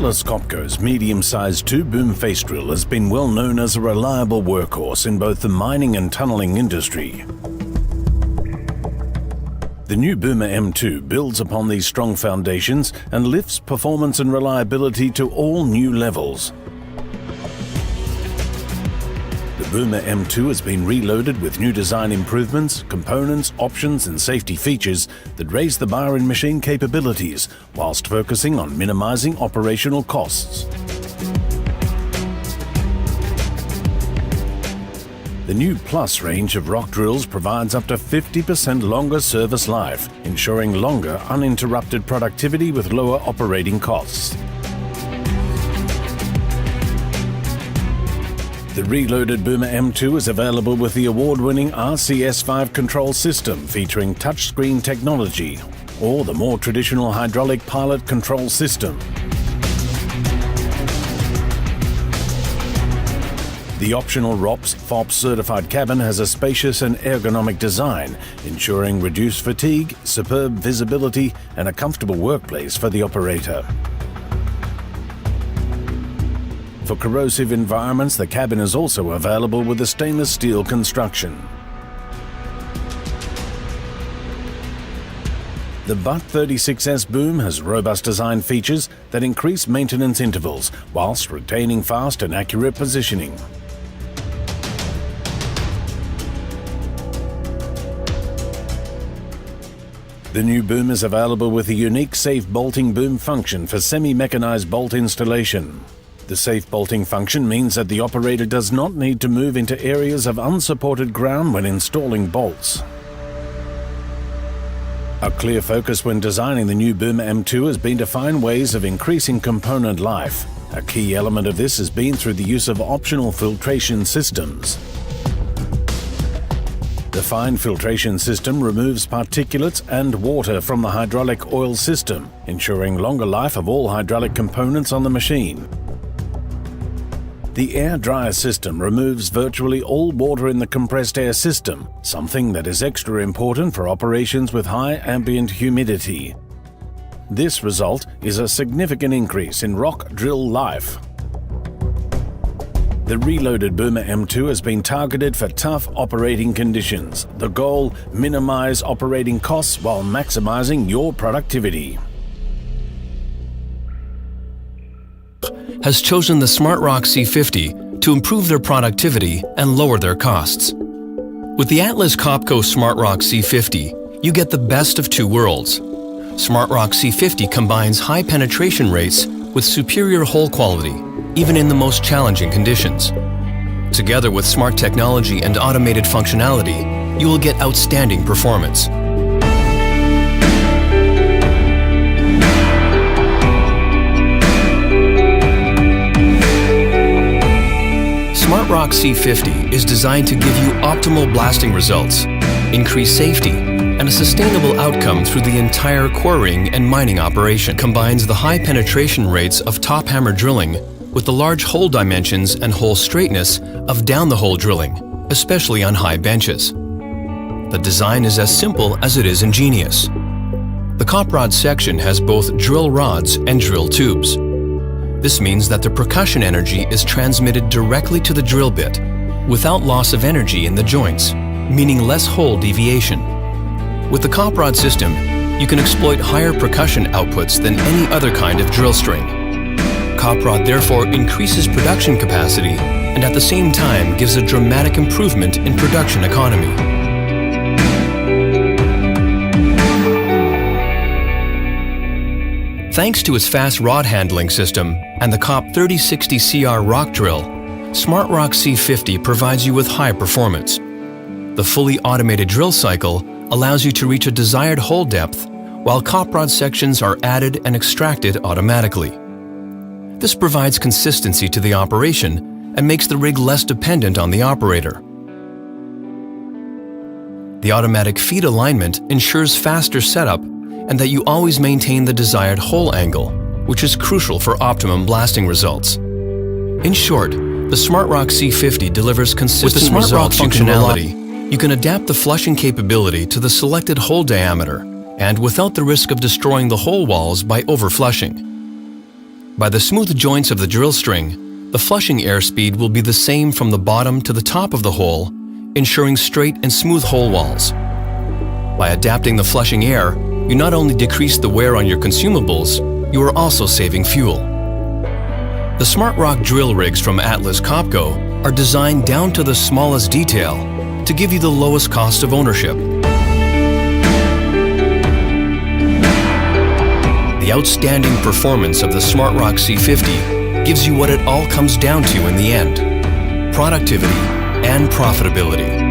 Atlas Copco's medium-sized two-boom face drill has been well known as a reliable workhorse in both the mining and tunneling industry. The new Boomer M2 builds upon these strong foundations and lifts performance and reliability to all new levels. The Boomer M2 has been reloaded with new design improvements, components, options and safety features that raise the bar in machine capabilities whilst focusing on minimizing operational costs. The new Plus range of rock drills provides up to 50% longer service life, ensuring longer uninterrupted productivity with lower operating costs. The reloaded Boomer M2 is available with the award-winning RCS5 control system featuring touchscreen technology, or the more traditional hydraulic pilot control system. The optional ROPS FOPS certified cabin has a spacious and ergonomic design, ensuring reduced fatigue, superb visibility, and a comfortable workplace for the operator. For corrosive environments, the cabin is also available with a stainless steel construction. The Butt 36S boom has robust design features that increase maintenance intervals whilst retaining fast and accurate positioning. The new boom is available with a unique safe bolting boom function for semi-mechanized bolt installation. The safe bolting function means that the operator does not need to move into areas of unsupported ground when installing bolts. A clear focus when designing the new Boomer M2 has been to find ways of increasing component life. A key element of this has been through the use of optional filtration systems. The fine filtration system removes particulates and water from the hydraulic oil system, ensuring longer life of all hydraulic components on the machine. The air dryer system removes virtually all water in the compressed air system, something that is extra important for operations with high ambient humidity. This result is a significant increase in rock drill life. The reloaded Boomer M2 has been targeted for tough operating conditions. The goal: minimize operating costs while maximizing your productivity. Has chosen the SmartRock C50 to improve their productivity and lower their costs. With the Atlas Copco SmartRock C50, you get the best of two worlds. SmartRock C50 combines high penetration rates with superior hole quality, even in the most challenging conditions. Together with smart technology and automated functionality, you will get outstanding performance. SmartRock C50 is designed to give you optimal blasting results, increased safety, and a sustainable outcome through the entire quarrying and mining operation. Combines the high penetration rates of top hammer drilling with the large hole dimensions and hole straightness of down-the-hole drilling, especially on high benches. The design is as simple as it is ingenious. The cop rod section has both drill rods and drill tubes. This means that the percussion energy is transmitted directly to the drill bit without loss of energy in the joints, meaning less hole deviation. With the cop rod system, you can exploit higher percussion outputs than any other kind of drill string. Cop rod therefore increases production capacity and at the same time gives a dramatic improvement in production economy. Thanks to its fast rod handling system and the COP 3060CR rock drill, SmartRock C50 provides you with high performance. The fully automated drill cycle allows you to reach a desired hole depth, while cop rod sections are added and extracted automatically. This provides consistency to the operation and makes the rig less dependent on the operator. The automatic feed alignment ensures faster setup and that you always maintain the desired hole angle, which is crucial for optimum blasting results. In short, the SmartRock C50 delivers consistent result functionality. You can adapt the flushing capability to the selected hole diameter and without the risk of destroying the hole walls by overflushing. By the smooth joints of the drill string, the flushing airspeed will be the same from the bottom to the top of the hole, ensuring straight and smooth hole walls. By adapting the flushing air, you not only decrease the wear on your consumables, you are also saving fuel. The Smart Rock drill rigs from Atlas Copco are designed down to the smallest detail to give you the lowest cost of ownership. The outstanding performance of the Smart Rock C50 gives you what it all comes down to in the end: productivity and profitability.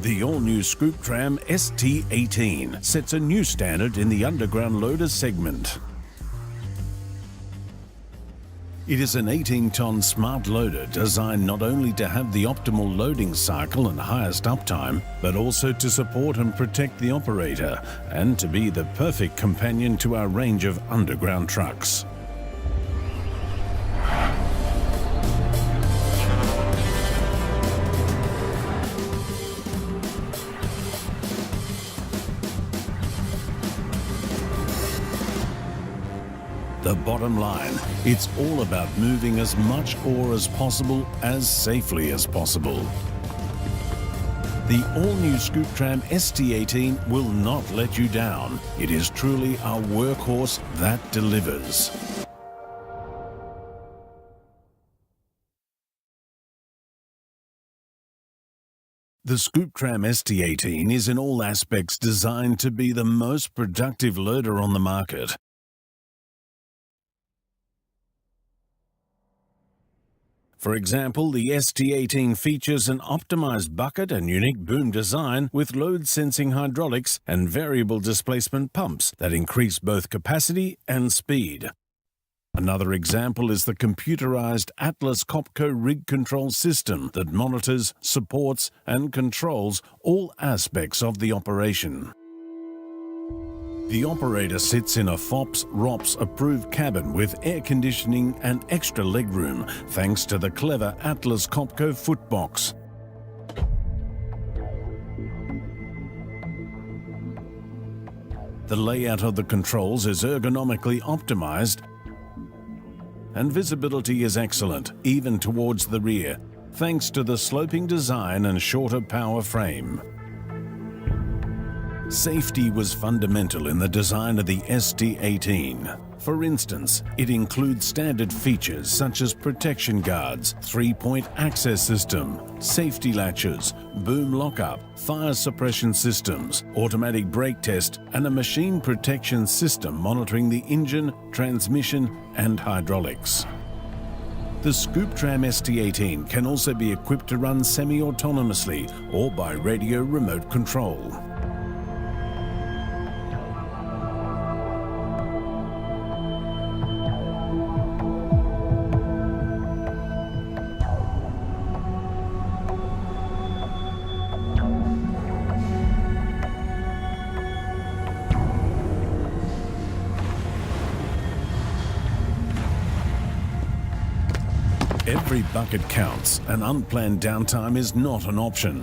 The all-new Scoop Tram ST18 sets a new standard in the underground loader segment. It is an 18-ton smart loader designed not only to have the optimal loading cycle and highest uptime, but also to support and protect the operator and to be the perfect companion to our range of underground trucks. The bottom line, it's all about moving as much ore as possible, as safely as possible. The all-new Scoop Tram ST18 will not let you down. It is truly our workhorse that delivers. The Scoop Tram ST18 is in all aspects designed to be the most productive loader on the market. For example, the ST18 features an optimized bucket and unique boom design with load-sensing hydraulics and variable displacement pumps that increase both capacity and speed. Another example is the computerized Atlas Copco rig control system that monitors, supports, and controls all aspects of the operation. The operator sits in a FOPS/ROPS approved cabin with air conditioning and extra legroom thanks to the clever Atlas Copco footbox. The layout of the controls is ergonomically optimized and visibility is excellent, even towards the rear, thanks to the sloping design and shorter power frame. Safety was fundamental in the design of the ST18. For instance, it includes standard features such as protection guards, 3-point access system, safety latches, boom lockup, fire suppression systems, automatic brake test, and a machine protection system monitoring the engine, transmission, and hydraulics. The Scoop Tram ST18 can also be equipped to run semi-autonomously or by radio remote control. Every bucket counts, and unplanned downtime is not an option.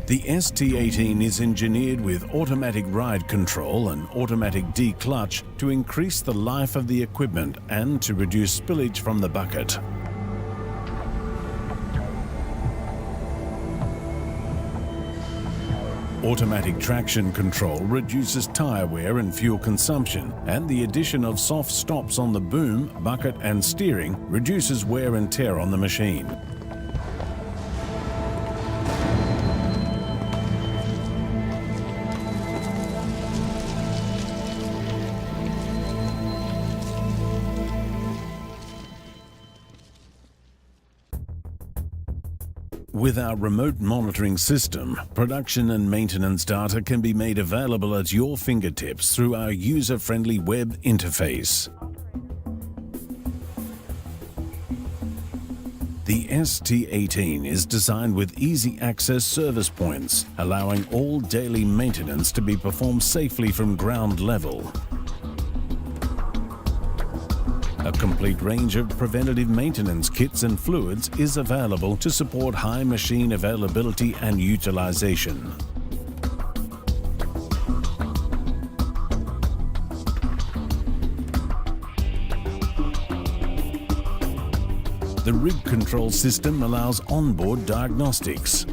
The ST18 is engineered with automatic ride control and automatic declutch to increase the life of the equipment and to reduce spillage from the bucket. Automatic traction control reduces tire wear and fuel consumption, and the addition of soft stops on the boom, bucket and steering reduces wear and tear on the machine. With our remote monitoring system, production and maintenance data can be made available at your fingertips through our user-friendly web interface. The The ST18 is designed with easy access service points, allowing all daily maintenance to be performed safely from ground level. A complete range of preventative maintenance kits and fluids is available to support high machine availability and utilization. The rig control system allows onboard diagnostics.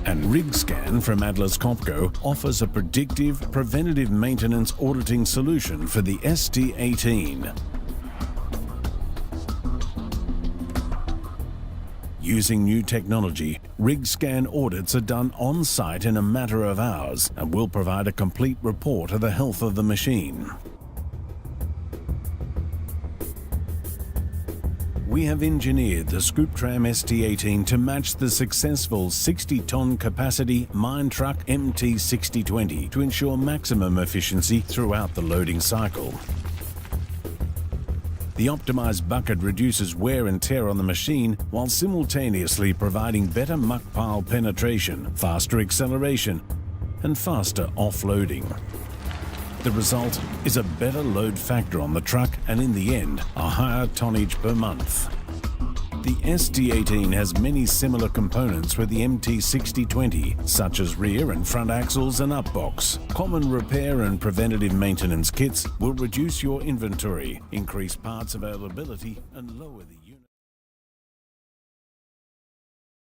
And RigScan from Atlas Copco offers a predictive, preventative maintenance auditing solution for the ST18. Using new technology, RigScan audits are done on-site in a matter of hours and will provide a complete report of the health of the machine. We have engineered the Scoop Tram ST18 to match the successful 60-ton capacity mine truck MT6020 to ensure maximum efficiency throughout the loading cycle. The optimized bucket reduces wear and tear on the machine while simultaneously providing better muck pile penetration, faster acceleration, and faster offloading. The result is a better load factor on the truck and, in the end, a higher tonnage per month. The ST18 has many similar components with the MT6020, such as rear and front axles and upbox. Common repair and preventative maintenance kits will reduce your inventory, increase parts availability, and lower the